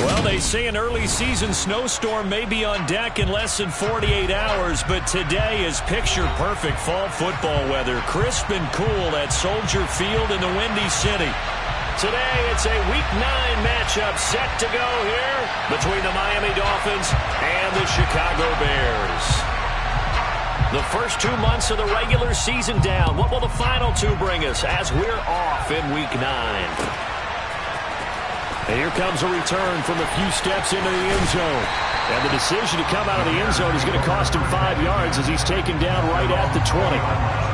Well, they say an early season snowstorm may be on deck in less than 48 hours, but today is picture-perfect fall football weather. Crisp and cool at Soldier Field in the Windy City. Today, it's a Week 9 matchup set to go here between the Miami Dolphins and the Chicago Bears. The first 2 months of the regular season down. What will the final 2 bring us as we're off in Week 9? And here comes a return from a few steps into the end zone. And the decision to come out of the end zone is going to cost him 5 yards as he's taken down right at the 20.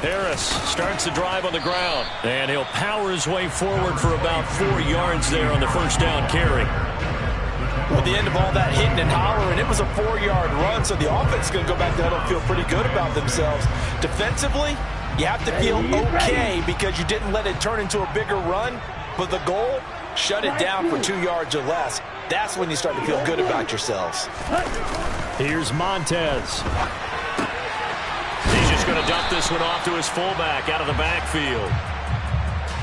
Harris starts the drive on the ground, and he'll power his way forward for about 4 yards there on the first down carry. At the end of all that hitting and hollering, it was a 4-yard run, so the offense is going to go back there and feel pretty good about themselves. Defensively, you have to feel okay because you didn't let it turn into a bigger run, but the goal, shut it down for 2 yards or less. That's when you start to feel good about yourselves. Here's Montez. He's just going to dump this one off to his fullback out of the backfield.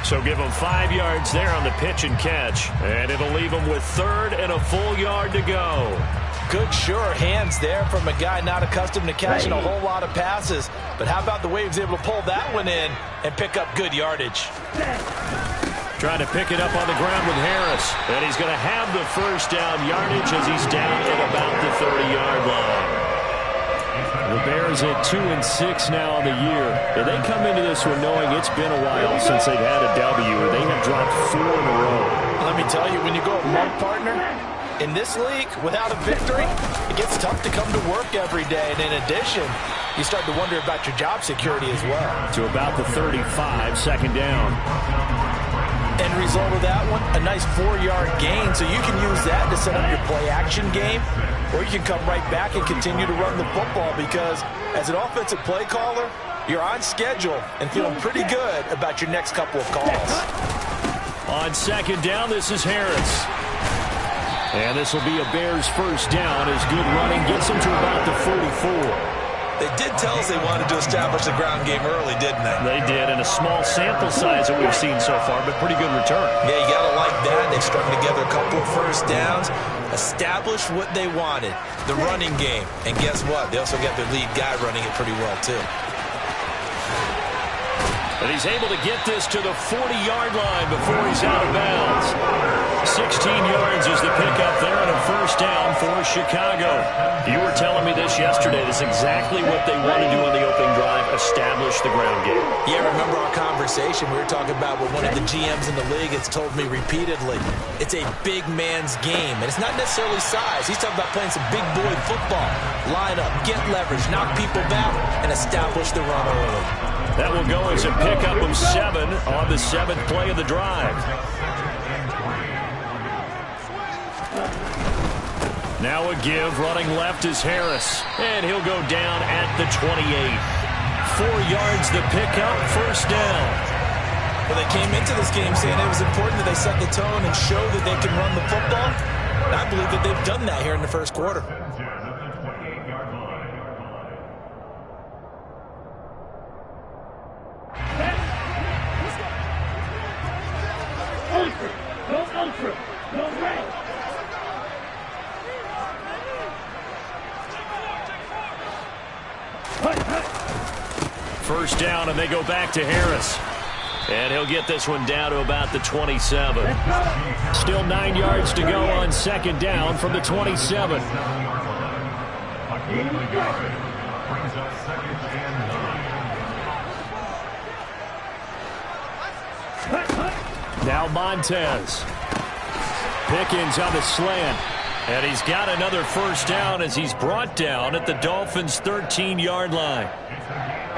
So give him 5 yards there on the pitch and catch. And it'll leave him with 3rd and a full yard to go. Good, sure hands there from a guy not accustomed to catching a whole lot of passes. But how about the way he was able to pull that one in and pick up good yardage? Trying to pick it up on the ground with Harris. And he's going to have the first down yardage as he's down at about the 30-yard line. The Bears at 2-6 now on the year. And they come into this one knowing it's been a while since they've had a W. They have dropped 4 in a row. Let me tell you, when you go a month partner, in this league, without a victory, it gets tough to come to work every day. And in addition, you start to wonder about your job security as well. To about the 35, second down. End result of that one, a nice 4-yard gain. So you can use that to set up your play-action game, or you can come right back and continue to run the football because as an offensive play caller, you're on schedule and feeling pretty good about your next couple of calls. On second down, this is Harris. And this will be a Bears first down as good running gets them to about the 44. They did tell us they wanted to establish the ground game early, didn't they? They did, and a small sample size that we've seen so far, but pretty good return. Yeah, you got to like that. They strung together a couple of first downs, established what they wanted, the running game. And guess what? They also got their lead guy running it pretty well, too. And he's able to get this to the 40-yard line before he's out of bounds. 16 yards is the pickup there and a first down for Chicago. You were telling me this yesterday. This is exactly what they want to do on the opening drive, establish the ground game. Yeah, remember our conversation. We were talking about what one of the GMs in the league has told me repeatedly. It's a big man's game, and it's not necessarily size. He's talking about playing some big boy football. Line up, get leverage, knock people back, and establish the run early. That will go as a pickup of 7 on the 7th play of the drive. Now a give, running left is Harris, and he'll go down at the 28. 4 yards the pickup, first down. Well, they came into this game saying it was important that they set the tone and show that they can run the football. And I believe that they've done that here in the first quarter. First down, and they go back to Harris. And he'll get this one down to about the 27. Still 9 yards to go on second down from the 27. Now Montez. Pickens on the slant. And he's got another first down as he's brought down at the Dolphins' 13-yard line.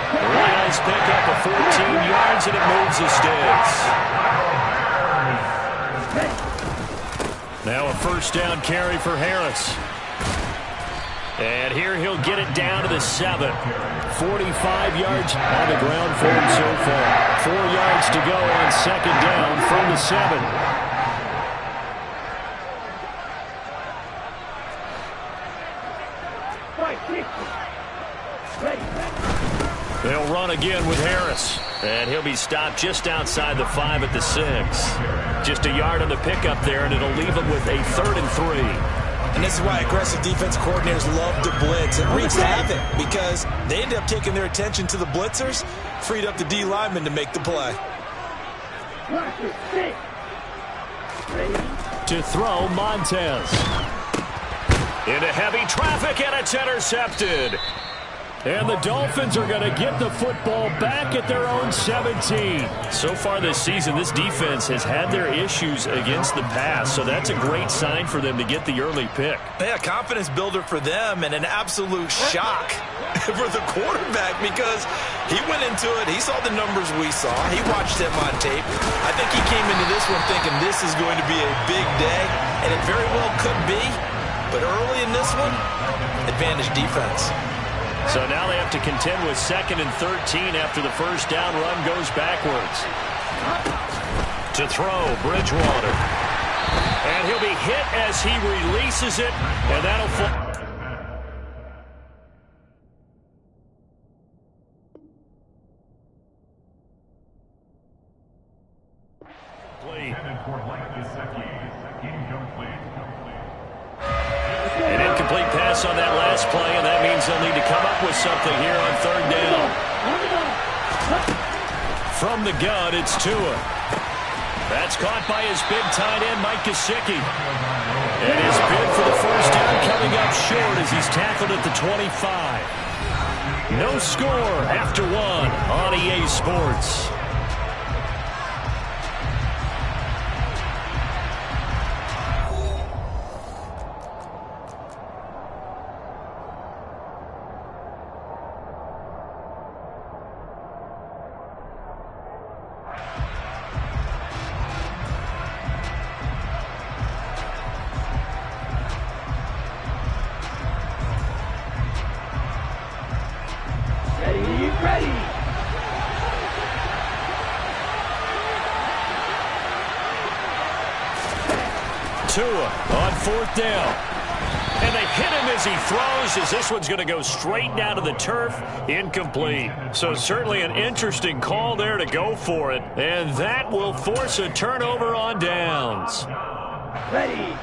Really nice pickup of 14 yards, and it moves the sticks. Now a first down carry for Harris. And here he'll get it down to the 7. 45 yards on the ground for him so far. 4 yards to go on second down from the 7. They'll run again with Harris. And he'll be stopped just outside the 5 at the 6. Just a yard on the pickup there, and it'll leave him with a 3rd and 3. And this is why aggressive defense coordinators love to blitz. It wreaks havoc because they end up taking their attention to the blitzers, freed up the D lineman to make the play. To throw, Montez. Into heavy traffic, and it's intercepted. And the Dolphins are going to get the football back at their own 17. So far this season, this defense has had their issues against the pass, so that's a great sign for them to get the early pick. Yeah, confidence builder for them and an absolute shock for the quarterback because he went into it. He saw the numbers we saw. He watched them on tape. I think he came into this one thinking this is going to be a big day, and it very well could be. But early in this one, advantage defense. So now they have to contend with 2nd and 13 after the first down run goes backwards. To throw, Bridgewater. And he'll be hit as he releases it, and that'll fall. An incomplete pass on that last play, and that means they'll need to come up with something here on 3rd down. From the gun, it's Tua. That's caught by his big tight end, Mike Gesicki. And his bid for the first down coming up short as he's tackled at the 25. No score after 1 on EA Sports. Tua on 4th down. And they hit him as he throws, as this one's going to go straight down to the turf. Incomplete. So certainly an interesting call there to go for it. And that will force a turnover on downs. Ready.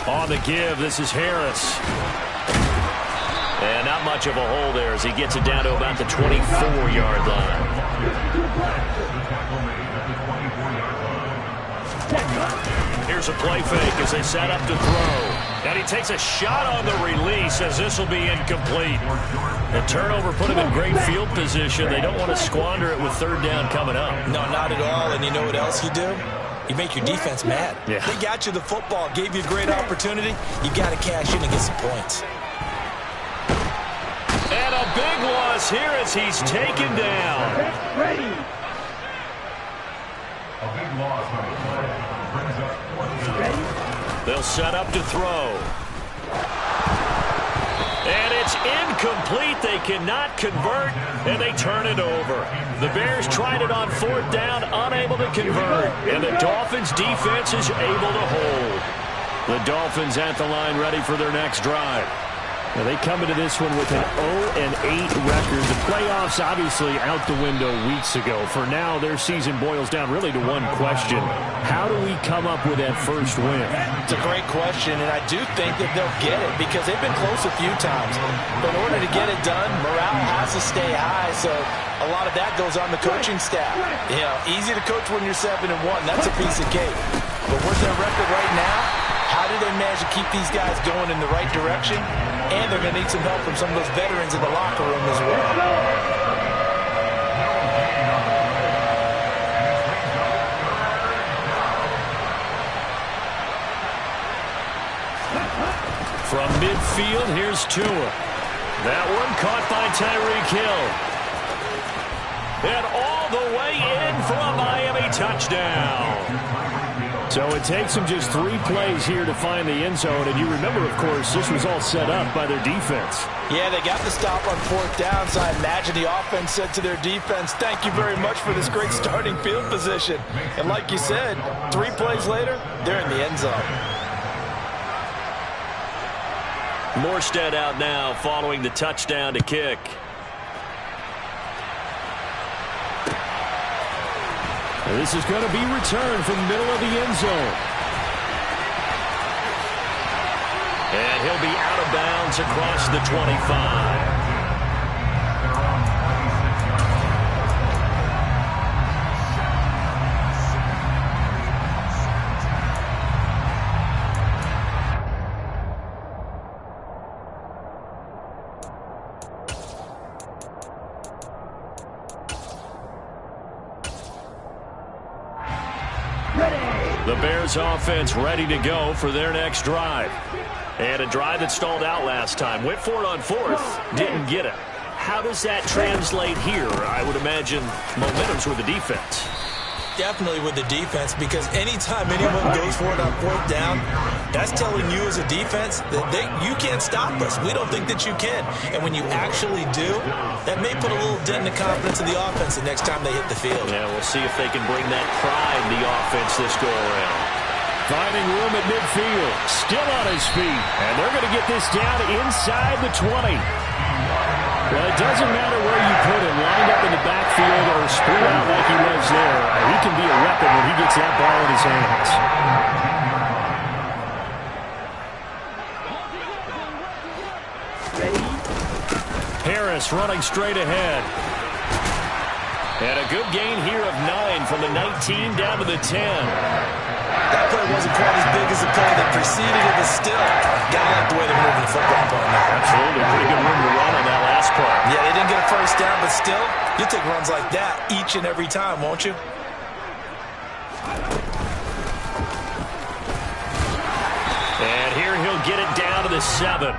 On the give, this is Harris. And not much of a hole there as he gets it down to about the 24-yard line. Here's a play fake as they set up to throw. And he takes a shot on the release as this will be incomplete. The turnover put him in great field position. They don't want to squander it with 3rd down coming up. No, not at all. And you know what else you do? You make your defense mad. Yeah. They got you the football, gave you a great opportunity. You got to cash in and get some points. And a big loss here as he's taken down. Ready. A big loss on the play. Brings up 4th down. They'll set up to throw. And it's incomplete. They cannot convert, and they turn it over. The Bears tried it on 4th down, unable to convert. And the Dolphins' defense is able to hold. The Dolphins at the line ready for their next drive. Now they come into this one with an 0-8 record. The playoffs obviously out the window weeks ago. For now, their season boils down really to one question. How do we come up with that first win? It's a great question, and I do think that they'll get it because they've been close a few times. But in order to get it done, morale has to stay high, so a lot of that goes on the coaching staff. You know, easy to coach when you're 7-1. That's a piece of cake. But where's their record right now? How do they manage to keep these guys going in the right direction? And they're going to need some help from some of those veterans in the locker room as well. From midfield, here's Tua. That one caught by Tyreek Hill. And all the touchdown. So it takes them just 3 plays here to find the end zone. And you remember, of course, this was all set up by their defense. Yeah, they got the stop on 4th down, so I imagine the offense said to their defense, thank you very much for this great starting field position. And like you said, 3 plays later, they're in the end zone. Morstead out now following the touchdown to kick. And this is going to be returned from the middle of the end zone. And he'll be out of bounds across the 25. The Bears offense ready to go for their next drive. And a drive that stalled out last time. Went for it on 4th, didn't get it. How does that translate here? I would imagine momentum's with the defense. Definitely with the defense, because anytime anyone goes for it on 4th down, that's telling you as a defense that you can't stop us. We don't think that you can. And when you actually do, that may put a little dent in the confidence of the offense the next time they hit the field. Yeah, we'll see if they can bring that pride in the offense this go-around. Finding room at midfield, still on his feet, and they're going to get this down inside the 20. Well, it doesn't matter where you put him, lined up in the backfield or spread out like he was there. He can be a weapon when he gets that ball in his hands. Harris running straight ahead. And a good gain here of 9 from the 19 down to the 10. That play wasn't quite as big as the play that preceded it, but still, gotta like the way they're moving the football on now. Absolutely, pretty good room to run on that last play. Yeah, they didn't get a first down, but still, you'll take runs like that each and every time, won't you? And here he'll get it down to the 7.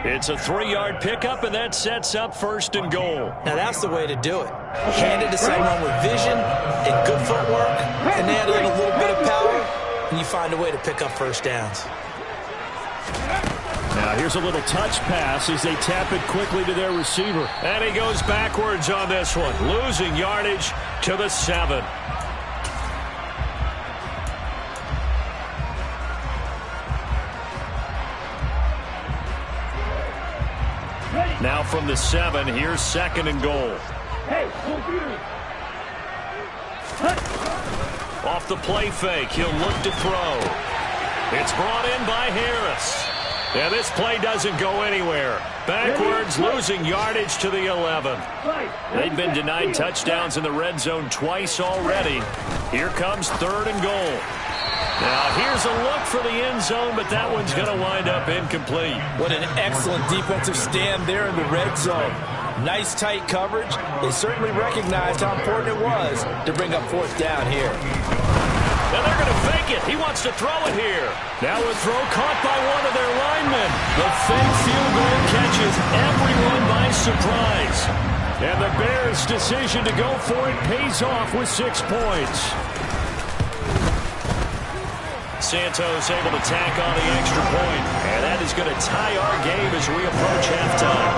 It's a 3-yard pickup, and that sets up 1st and goal. Now that's the way to do it. Hand it to someone with vision and good footwork, and add in a little bit of power, and you find a way to pick up 1st downs. Now here's a little touch pass as they tap it quickly to their receiver. And he goes backwards on this one, losing yardage to the 7. Now from the 7, here's 2nd and goal. Off the play fake, he'll look to throw. It's brought in by Harris. And this play doesn't go anywhere. Backwards, losing yardage to the 11. They've been denied touchdowns in the red zone twice already. Here comes 3rd and goal. Now, here's a look for the end zone, but that one's going to wind up incomplete. What an excellent defensive stand there in the red zone. Nice tight coverage. They certainly recognized how important it was to bring up 4th down here. And they're going to fake it. He wants to throw it here. Now a throw caught by one of their linemen. The fake field goal catches everyone by surprise. And the Bears' decision to go for it pays off with 6 points. Santos able to tack on the extra point. And that is going to tie our game as we approach halftime.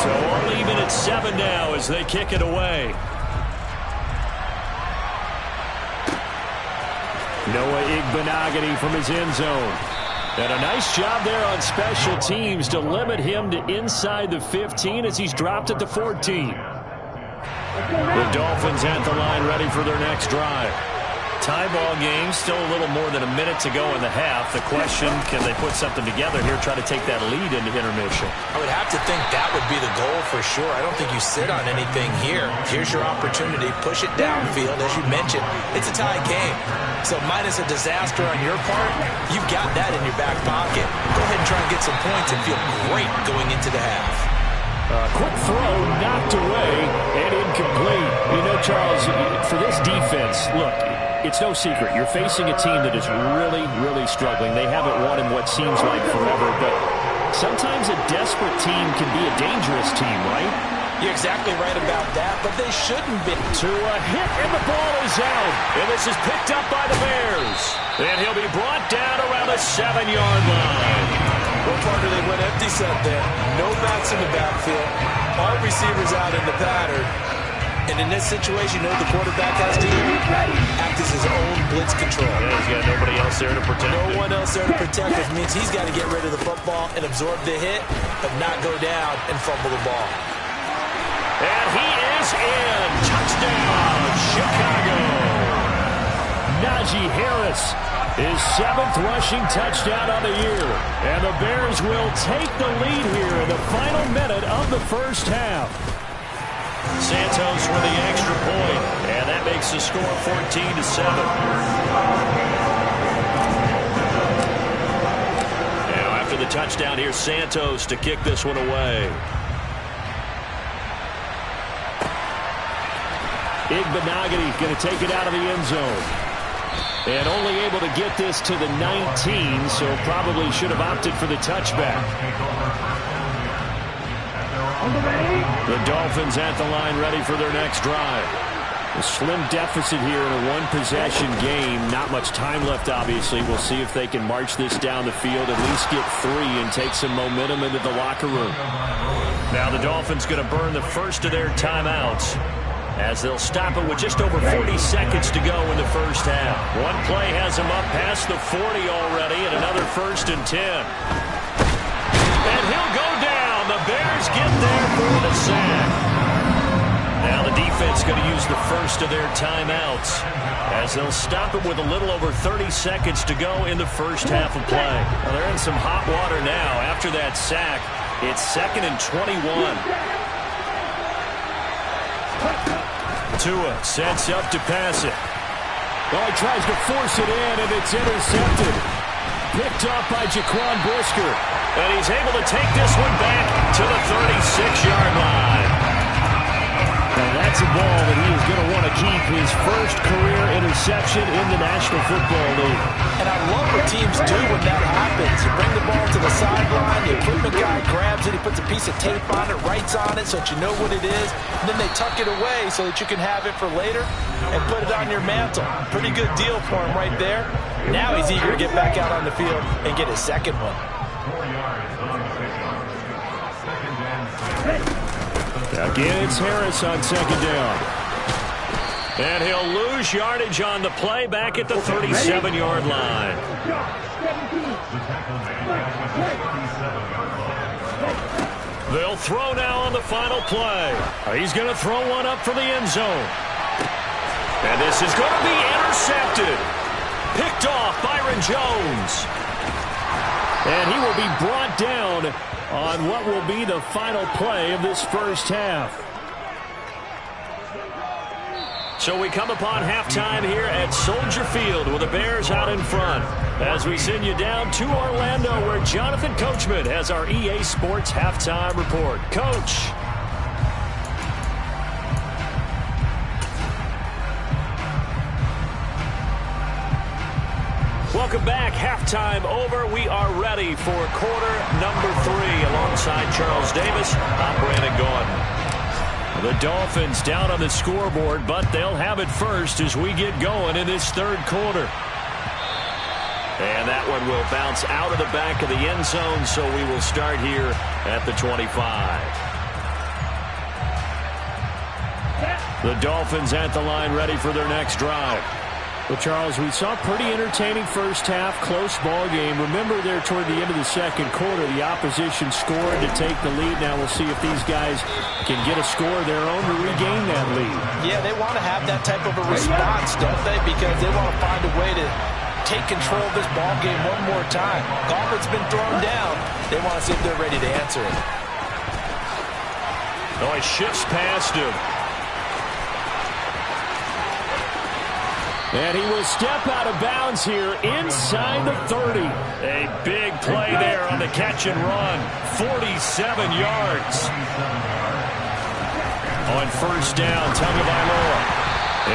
So only even at 7 now as they kick it away. Noah Igbenogany from his end zone. And a nice job there on special teams to limit him to inside the 15 as he's dropped at the 14. The Dolphins at the line ready for their next drive. Tie ball game, still a little more than a minute to go in the half. The question, can they put something together here, try to take that lead into intermission? I would have to think that would be the goal for sure. I don't think you sit on anything here. Here's your opportunity. Push it downfield. As you mentioned, it's a tie game. So minus a disaster on your part, you've got that in your back pocket. Go ahead and try and get some points and feel great going into the half. Quick throw, knocked away, and incomplete. You know, Charles, for this defense, look, it's no secret. You're facing a team that is really, really struggling. They haven't won in what seems like forever, but sometimes a desperate team can be a dangerous team, right? You're exactly right about that, but they shouldn't be. To a hit, and the ball is out. And this is picked up by the Bears. And he'll be brought down around the 7-yard line. Well, partner, they went empty set there. No backs in the backfield. All receivers out in the pattern. And in this situation, you know the quarterback has to act as his own blitz control. Yeah, he's got nobody else there to protect him. No one else there to protect him. Means he's got to get rid of the football and absorb the hit, but not go down and fumble the ball. And he is in. Touchdown, Chicago. Najee Harris, his 7th rushing touchdown of the year. And the Bears will take the lead here in the final minute of the first half. Santos with the extra point, and that makes the score 14-7. Now after the touchdown, here's Santos to kick this one away. Igbenogany going to take it out of the end zone. And only able to get this to the 19, so probably should have opted for the touchback. The Dolphins at the line ready for their next drive. A slim deficit here in a one-possession game. Not much time left, obviously. We'll see if they can march this down the field, at least get 3 and take some momentum into the locker room. Now the Dolphins going to burn the first of their timeouts as they'll stop it with just over 40 seconds to go in the first half. One play has them up past the 40 already, and another 1st and 10. And he'll go down. The Bears get there for the sack. Now the defense going to use the first of their timeouts as they'll stop it with a little over 30 seconds to go in the first half of play. Well, they're in some hot water now. After that sack, it's 2nd and 21. Tua sets up to pass it. Well, he tries to force it in, and it's intercepted. Picked up by Jaquan Brisker. And he's able to take this one back to the 36-yard line. Now that's a ball that he is going to want to keep, his first career interception in the National Football League. And I love what teams do when that happens. You bring the ball to the sideline, the equipment guy grabs it, he puts a piece of tape on it, writes on it so that you know what it is, and then they tuck it away so that you can have it for later and put it on your mantle. Pretty good deal for him right there. Now he's eager to get back out on the field and get his second one. 4 yards on the 2nd and 6. Again, it's Harris on 2nd down. And he'll lose yardage on the play back at the 37-yard line. They'll throw now on the final play. He's going to throw one up for the end zone. And this is going to be intercepted. Picked off Byron Jones. And he will be brought down on what will be the final play of this first half. So we come upon halftime here at Soldier Field with the Bears out in front. As we send you down to Orlando where Jonathan Coachman has our EA Sports halftime report. Coach. Welcome back. Halftime over. We are ready for quarter number 3 alongside Charles Davis. I'm Brandon Gaudin. The Dolphins down on the scoreboard, but they'll have it first as we get going in this third quarter. And that one will bounce out of the back of the end zone, so we will start here at the 25. The Dolphins at the line ready for their next drive. Well, Charles, we saw a pretty entertaining first half, close ball game. Remember there toward the end of the second quarter, the opposition scored to take the lead. Now we'll see if these guys can get a score of their own to regain that lead. Yeah, they want to have that type of a response, don't they? Because they want to find a way to take control of this ball game one more time. Gauntlet's been thrown down. They want to see if they're ready to answer it. Oh, he shifts past him. And he will step out of bounds here inside the 30. A big play there on the catch and run. 47 yards. On first down, Tagovailoa.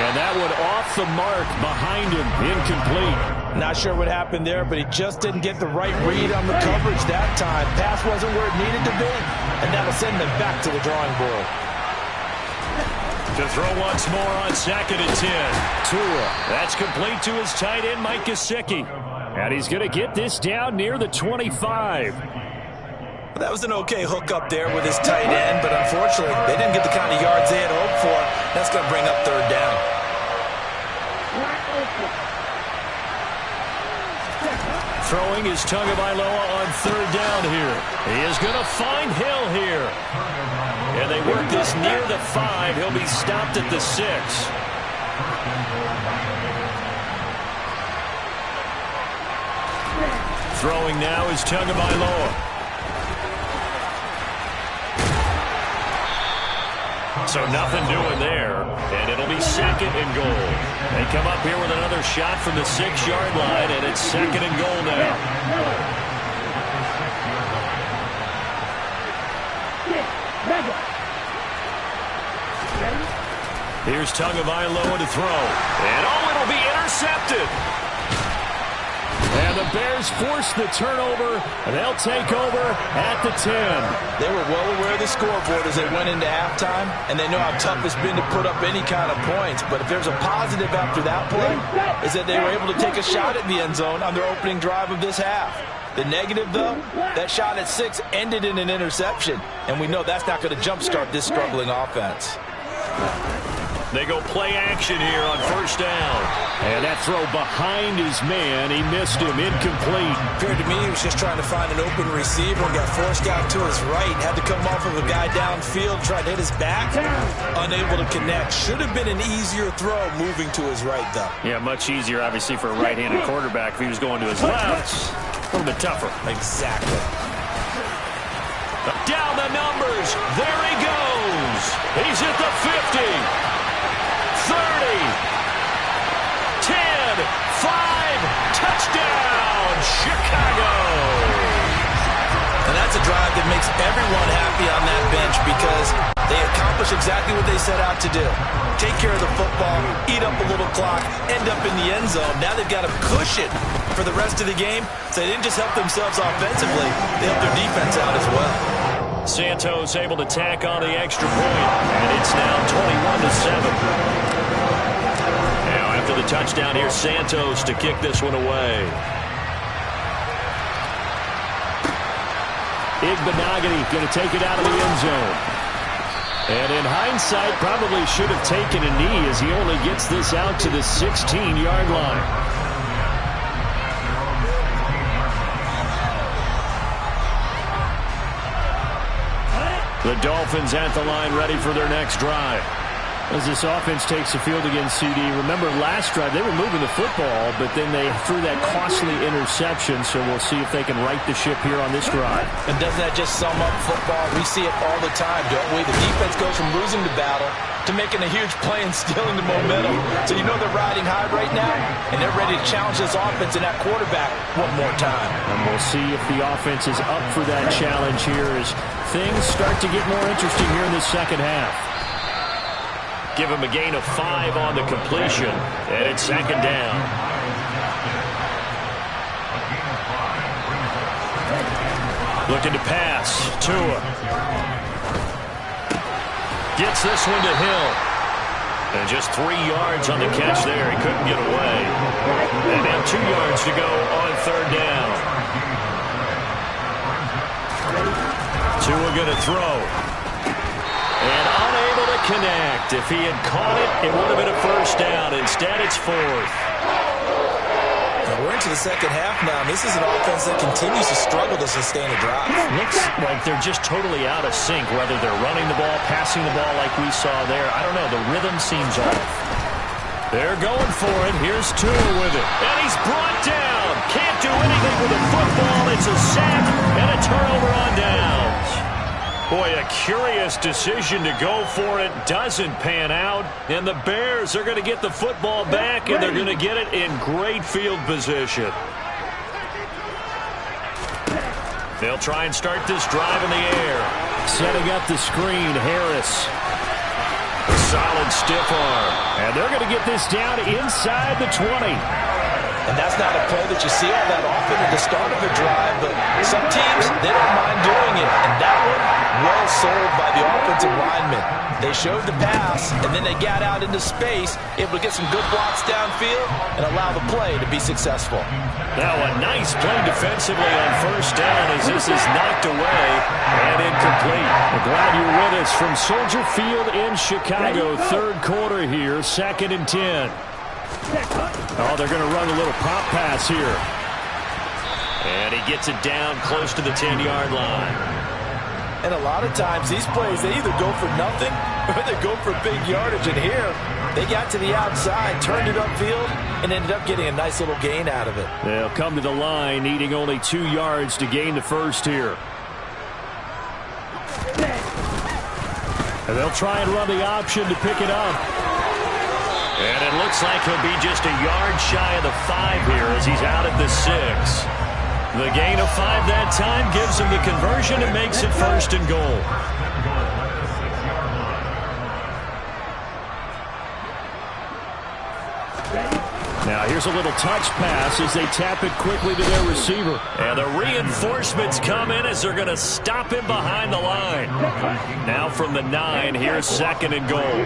And that one off the mark behind him. Incomplete. Not sure what happened there, but he just didn't get the right read on the coverage that time. Pass wasn't where it needed to be, and that'll send them back to the drawing board. To throw once more on 2nd and 10. Tua. That's complete to his tight end, Mike Gesicki. And he's going to get this down near the 25. That was an okay hook up there with his tight end, but unfortunately, they didn't get the kind of yards they had hoped for. That's going to bring up 3rd down. Throwing is Tagovailoa on 3rd down here. He is going to find Hill here. And they work this near the 5. He'll be stopped at the 6. Throwing now is Tagovailoa. So nothing doing there, and it'll be 2nd and goal. They come up here with another shot from the 6-yard line, and it's 2nd and goal now. Here's Tagovailoa to throw, and it'll be intercepted. And the Bears force the turnover, and they'll take over at the 10. They were well aware of the scoreboard as they went into halftime, and they know how tough it's been to put up any kind of points. But if there's a positive after that play, is that they were able to take a shot at the end zone on their opening drive of this half. The negative, though, that shot at 6 ended in an interception, and we know that's not going to jumpstart this struggling offense. They go play action here on 1st down. And that throw behind his man. He missed him. Incomplete. Appeared to me he was just trying to find an open receiver and got forced out to his right. Had to come off of a guy downfield, tried to hit his back. Unable to connect. Should have been an easier throw moving to his right, though. Yeah, much easier, obviously, for a right-handed quarterback. If he was going to his left, a little bit tougher. Exactly. Down the numbers. There he goes. He's at the 50. 30, 10, 5, touchdown, Chicago. And that's a drive that makes everyone happy on that bench because they accomplish exactly what they set out to do. Take care of the football, eat up a little clock, end up in the end zone. Now they've got a cushion for the rest of the game. So they didn't just help themselves offensively, they helped their defense out as well. Santos able to tack on the extra point, and it's now 21-7. After the touchdown, here's Santos to kick this one away. Igbenogany going to take it out of the end zone. And in hindsight, probably should have taken a knee as he only gets this out to the 16-yard line. The Dolphins at the line ready for their next drive. As this offense takes the field against CD, remember last drive they were moving the football, but then they threw that costly interception, so we'll see if they can right the ship here on this drive. And doesn't that just sum up football? We see it all the time, don't we? The defense goes from losing the battle to making a huge play and stealing the momentum. So you know they're riding high right now, and they're ready to challenge this offense and that quarterback one more time. And we'll see if the offense is up for that challenge here as things start to get more interesting here in the second half. Give him a gain of 5 on the completion, and it's 2nd down. Looking to pass. Tua. Gets this one to Hill. And just 3 yards on the catch there. He couldn't get away. And now 2 yards to go on 3rd down. Tua going to throw. And unable to connect. If he had caught it, it would have been a 1st down. Instead, it's 4th. Now we're into the second half now. This is an offense that continues to struggle to sustain a drive. Looks like they're just totally out of sync, whether they're running the ball, passing the ball like we saw there. I don't know. The rhythm seems off. They're going for it. Here's Tua with it. And he's brought down. Can't do anything with the football. It's a sack and a turnover on downs. Boy, a curious decision to go for it. Doesn't pan out. And the Bears are going to get the football back, and they're going to get it in great field position. They'll try and start this drive in the air. Setting up the screen, Harris. A solid stiff arm. And they're going to get this down inside the 20. And that's not a play that you see all that often at the start of a drive, but some teams, they don't mind doing it. And that one, well sold by the offensive lineman. They showed the pass, and then they got out into space, able to get some good blocks downfield and allow the play to be successful. Now a nice play defensively on first down as this is knocked away and incomplete. We're glad you're with us from Soldier Field in Chicago. Third quarter here, 2nd and 10. Oh, they're going to run a little pop pass here. And he gets it down close to the 10-yard line. And a lot of times these plays, they either go for nothing or they go for big yardage. And here, they got to the outside, turned it upfield, and ended up getting a nice little gain out of it. They'll come to the line, needing only 2 yards to gain the first here. And they'll try and run the option to pick it up. And it looks like he'll be just a yard shy of the 5 here as he's out at the 6. The gain of 5 that time gives him the conversion and makes it 1st and goal. Now here's a little touch pass as they tap it quickly to their receiver. And the reinforcements come in as they're going to stop him behind the line. Now from the 9, here's 2nd and goal.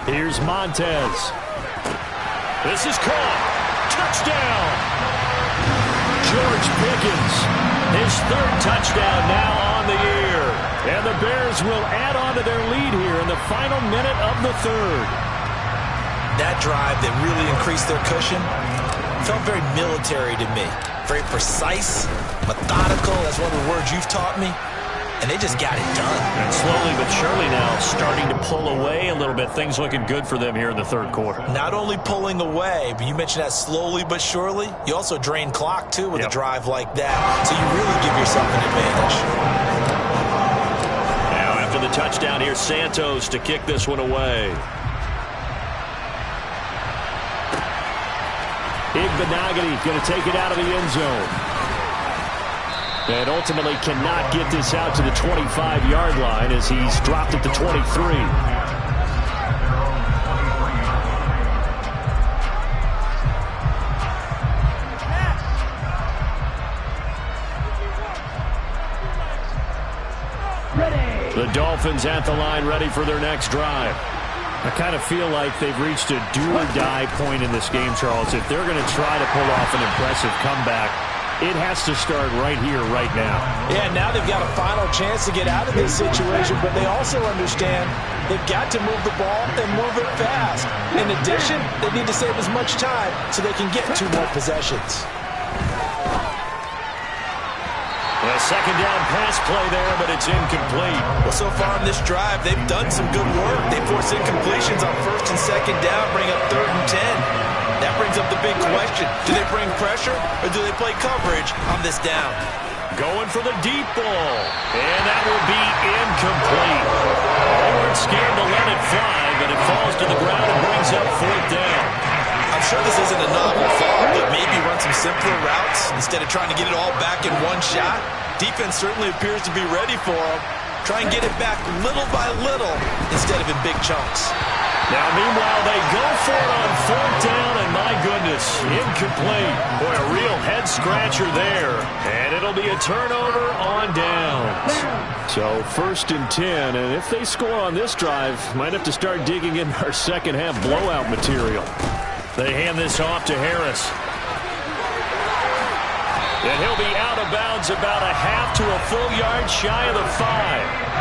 Here's Montez. This is caught. Touchdown. George Pickens. His 3rd touchdown now on the year. And the Bears will add on to their lead here in the final minute of the 3rd. That drive that really increased their cushion felt very military to me. Very precise, methodical. That's one of the words you've taught me. And they just got it done. And slowly but surely now starting to pull away a little bit. Things looking good for them here in the 3rd quarter. Not only pulling away, but you mentioned that slowly but surely. You also drain clock, too, with a drive like that. So you really give yourself an advantage. Now after the touchdown, here's Santos to kick this one away. Igbenogany going to take it out of the end zone. And ultimately cannot get this out to the 25-yard line as he's dropped at the 23. The Dolphins at the line ready for their next drive. I kind of feel like they've reached a do-or-die point in this game, Charles. If they're going to try to pull off an impressive comeback, it has to start right here, right now. Yeah, now they've got a final chance to get out of this situation, but they also understand they've got to move the ball and move it fast. In addition, they need to save as much time so they can get 2 more possessions. A 2nd down pass play there, but it's incomplete. Well, so far in this drive, they've done some good work. They force incompletions on 1st and 2nd down, bring up 3rd and 10. That brings up the big question. Do they bring pressure or do they play coverage on this down? Going for the deep ball. And that will be incomplete. They weren't scared to let it fly, but it falls to the ground and brings up 4th down. I'm sure this isn't a novel thought, but maybe run some simpler routes instead of trying to get it all back in one shot. Defense certainly appears to be ready for them. Try and get it back little by little instead of in big chunks. Now, meanwhile, they go for it on 4th down, and my goodness, incomplete. Boy, a real head-scratcher there. And it'll be a turnover on downs. So, 1st and 10, and if they score on this drive, might have to start digging in our second-half blowout material. They hand this off to Harris. And he'll be out of bounds about a half to a full yard shy of the 5.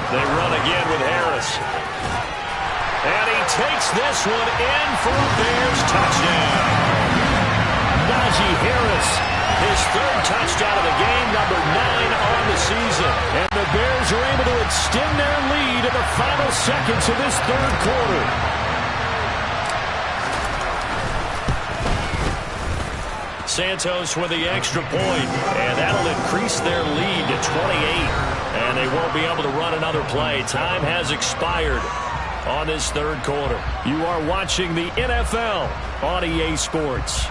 They run again with Harris. And he takes this one in for a Bears touchdown. Najee Harris, his 3rd touchdown of the game, number 9 on the season. And the Bears are able to extend their lead in the final seconds of this 3rd quarter. Santos with the extra point, and that'll increase their lead to 28. And they won't be able to run another play. Time has expired on this third quarter. You are watching the NFL on EA Sports.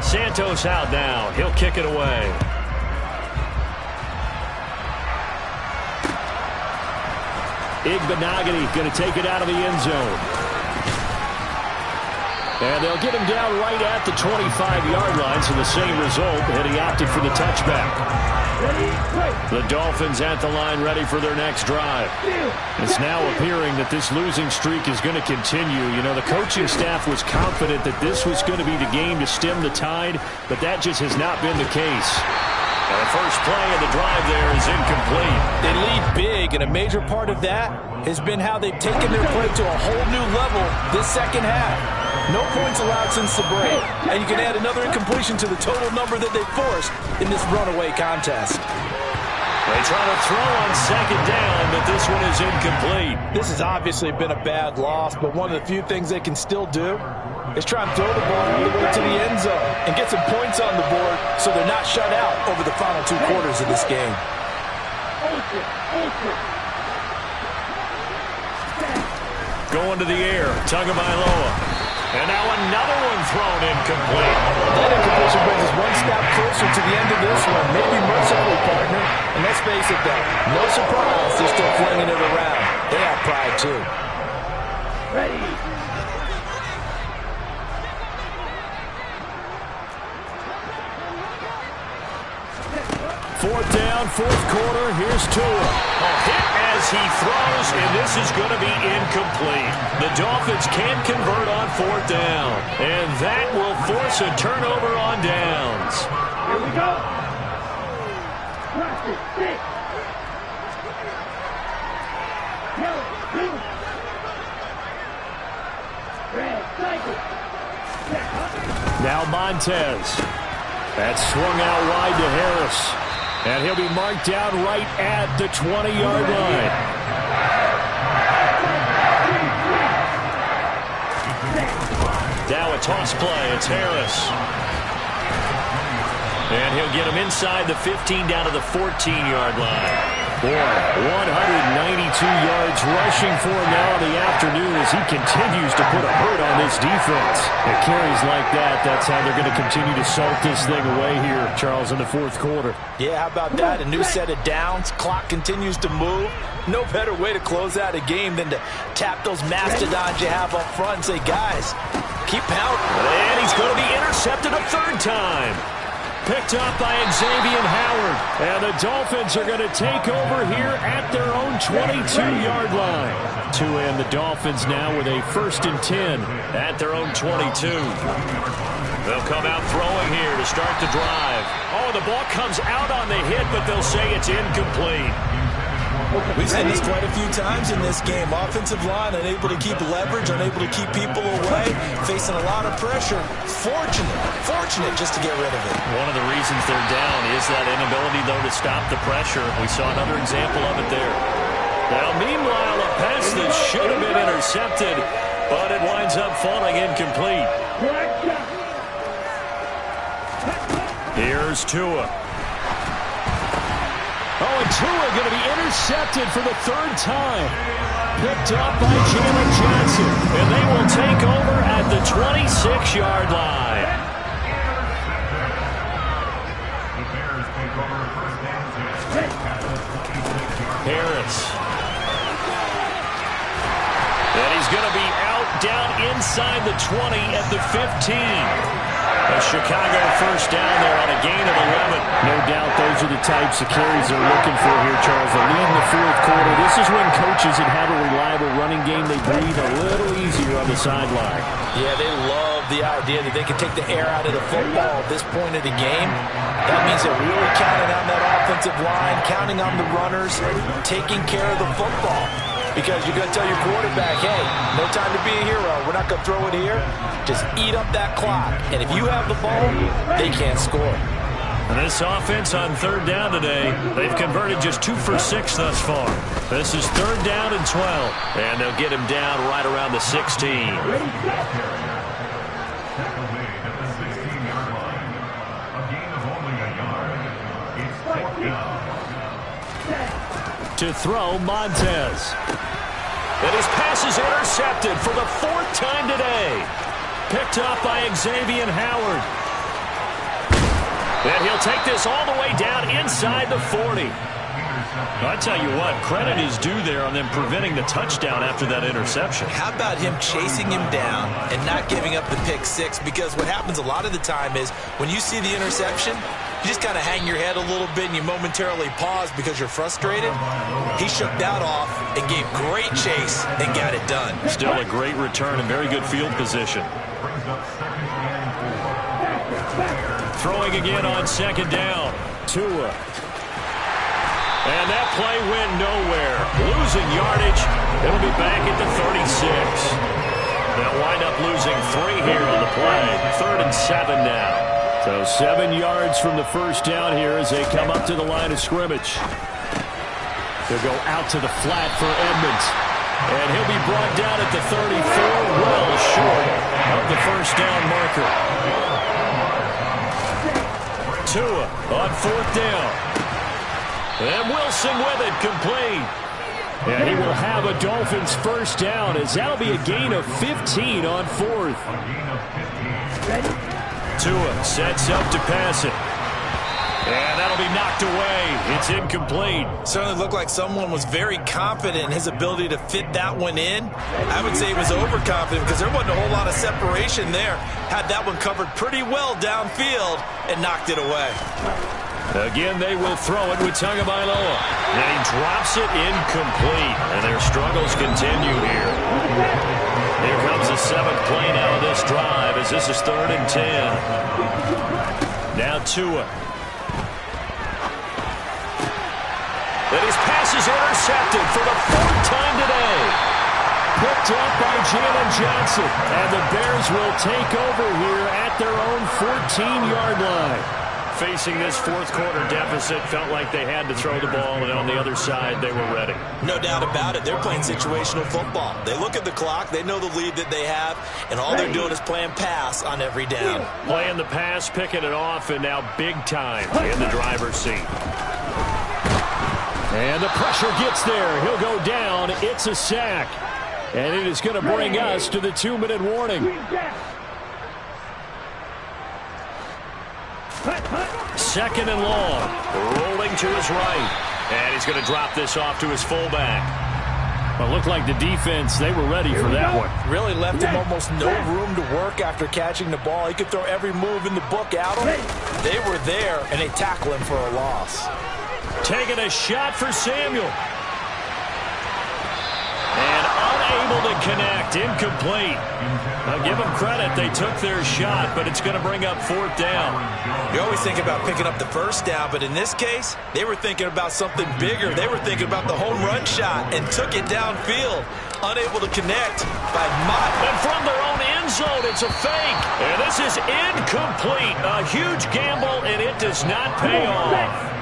Santos out now. He'll kick it away. Igbenogany going to take it out of the end zone. And they'll get him down right at the 25-yard line, so the same result, and he opted for the touchback. The Dolphins at the line ready for their next drive. It's now appearing that this losing streak is going to continue. You know, the coaching staff was confident that this was going to be the game to stem the tide, but that just has not been the case. And the first play of the drive there is incomplete. They lead big, and a major part of that has been how they've taken their play to a whole new level this second half. No points allowed since the break, and you can add another incompletion to the total number that they forced in this runaway contest. They try to throw on second down, but this one is incomplete. This has obviously been a bad loss, but one of the few things they can still do is try and throw the ball all the way to the end zone and get some points on the board so they're not shut out over the final 2 quarters of this game. Going to the air, Tagovailoa. And now another one thrown incomplete. That incompletion brings us one step closer to the end of this one. Maybe mercifully, partner. And let's face it, though, no surprise they're still flinging it around. They have pride, too. Ready. Fourth down, fourth quarter. Here's Tua. A hit as he throws, and this is going to be incomplete. The Dolphins can't convert on fourth down, and that will force a turnover on downs. Here we go. Practice, 6. Red, cycle. Now Montez. That's swung out wide to Harris. And he'll be marked down right at the 20-yard line. Now a toss play. It's Harris. And he'll get him inside the 15 down to the 14-yard line. Boy, 192 yards rushing for him now in the afternoon as he continues to put a hurt on this defense. It carries like that. That's how they're going to continue to salt this thing away here, Charles, in the fourth quarter. Yeah, how about that? A new set of downs. Clock continues to move. No better way to close out a game than to tap those mastodons you have up front and say, guys, keep pounding. And he's going to be intercepted a third time. Picked up by Xavier Howard. And the Dolphins are going to take over here at their own 22-yard line. To end the Dolphins now with a 1st and 10 at their own 22. They'll come out throwing here to start the drive. Oh, the ball comes out on the hit, but they'll say it's incomplete. We've seen this quite a few times in this game. Offensive line unable to keep leverage, unable to keep people away, facing a lot of pressure. Fortunate just to get rid of it. One of the reasons they're down is that inability, though, to stop the pressure. We saw another example of it there. Now, meanwhile, a pass that should have been intercepted, but it winds up falling incomplete. Here's Tua. Oh, and Tua going to be intercepted for the 3rd time. Picked up by Jalen Johnson. And they will take over at the 26-yard line. Harris. And he's going to be out down inside the 20 at the 15. A Chicago first down there on a gain of 11. No doubt those are the types of carries they're looking for here, Charles. They lead in the fourth quarter. This is when coaches that have a reliable running game, they breathe a little easier on the sideline. Yeah, they love the idea that they can take the air out of the football at this point of the game. That means they're really counting on that offensive line, counting on the runners, taking care of the football. Because you're going to tell your quarterback, hey, no time to be a hero. We're not going to throw it here. Just eat up that clock. And if you have the ball, they can't score. And this offense on 3rd down today, they've converted just 2 for 6 thus far. This is 3rd down and 12. And they'll get him down right around the 16. To throw, Montez. And his pass is intercepted for the 4th time today. Picked up by Xavier Howard. And he'll take this all the way down inside the 40. I tell you what, credit is due there on them preventing the touchdown after that interception. How about him chasing him down and not giving up the pick six? Because what happens a lot of the time is when you see the interception, you just kind of hang your head a little bit and you momentarily pause because you're frustrated. He shook that off and gave great chase and got it done. Still a great return and very good field position. Throwing again on 2nd down. Tua. And that play went nowhere. Losing yardage. It'll be back at the 36. They'll wind up losing 3 here on the play. 3rd and 7 now. So 7 yards from the first down here as they come up to the line of scrimmage. They'll go out to the flat for Edmonds. And he'll be brought down at the 34, well short of the first down marker. Tua on 4th down. And Wilson with it, complete. And he will have a Dolphins first down as that'll be a gain of 15 on 4th. Tua sets up to pass it. And that'll be knocked away. It's incomplete. Certainly looked like someone was very confident in his ability to fit that one in. I would say he was overconfident because there wasn't a whole lot of separation there. Had that one covered pretty well downfield and knocked it away. Again, they will throw it with Tagovailoa. And he drops it incomplete. And their struggles continue here. Here comes the 7th play now of this drive as this is 3rd and 10. Now Tua. And his pass is intercepted for the 4th time today. Picked up by Jalen Johnson. And the Bears will take over here at their own 14-yard line. Facing this 4th quarter deficit, felt like they had to throw the ball, and on the other side, they were ready. No doubt about it. They're playing situational football. They look at the clock, they know the lead that they have, and all they're doing is playing pass on every down. Playing the pass, picking it off, and now big time in the driver's seat. And the pressure gets there. He'll go down. It's a sack. And it is going to bring us to the 2-minute warning. 2nd and long. Rolling to his right. And he's going to drop this off to his fullback. Well, it looked like the defense, they were ready for that one. Really left him almost no room to work after catching the ball. He could throw every move in the book at him. They were there, and they tackle him for a loss. Taking a shot for Samuel. And unable to connect. Incomplete. I'll give them credit. They took their shot, but it's going to bring up 4th down. You always think about picking up the first down, but in this case, they were thinking about something bigger. They were thinking about the home run shot and took it downfield. Unable to connect by Mott. And from their own end zone, it's a fake. And this is incomplete. A huge gamble, and it does not pay off.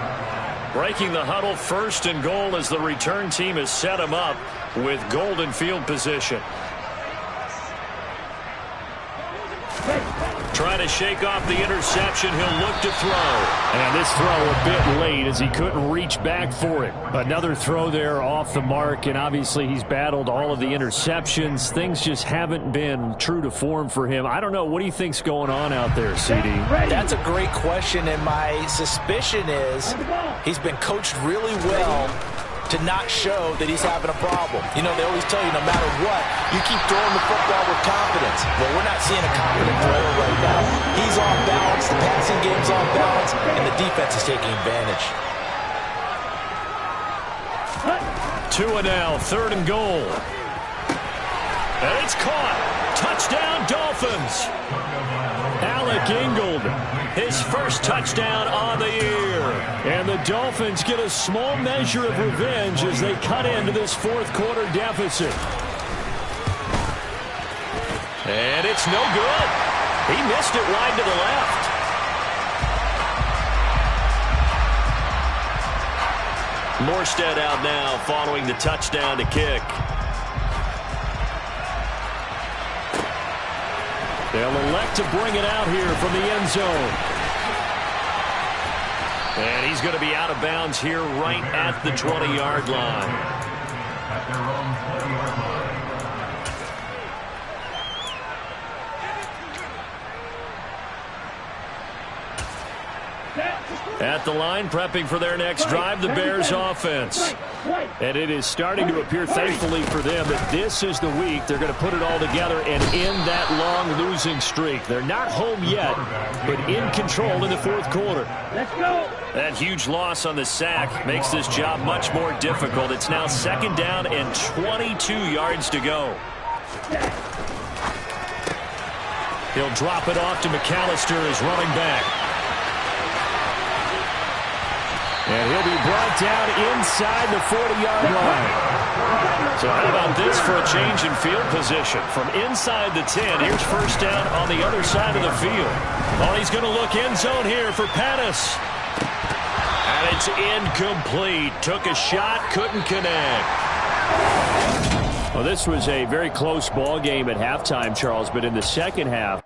Breaking the huddle, 1st and goal as the return team has set him up with golden field position. Trying to shake off the interception. He'll look to throw. And this throw a bit late as he couldn't reach back for it. Another throw there off the mark, and obviously he's battled all of the interceptions. Things just haven't been true to form for him. I don't know. What do you think's going on out there, CD? That's a great question, and my suspicion is he's been coached really well to not show that he's having a problem. You know, they always tell you no matter what, you keep throwing the football with confidence. Well, we're not seeing a confident thrower right now. He's off balance, the passing game's off balance, and the defense is taking advantage. Tua now, 3rd and goal. And it's caught. Touchdown, Dolphins. Alec Ingold, his first touchdown on the year. And the Dolphins get a small measure of revenge as they cut into this 4th quarter deficit. And it's no good. He missed it wide to the left. Morstead out now following the touchdown to kick. They'll elect to bring it out here from the end zone. And he's going to be out of bounds here right at the 20-yard line. At their own 20-yard line. At the line, prepping for their next drive, the Bears offense. And it is starting to appear, thankfully for them, that this is the week they're going to put it all together and end that long losing streak. They're not home yet, but in control in the fourth quarter. Let's go. That huge loss on the sack makes this job much more difficult. It's now 2nd down and 22 yards to go. He'll drop it off to McAllister as running back. And he'll be brought down inside the 40-yard line. So how about this for a change in field position? From inside the 10, here's first down on the other side of the field. Oh, he's going to look end zone here for Pettis. And it's incomplete. Took a shot, couldn't connect. Well, this was a very close ball game at halftime, Charles, but in the second half,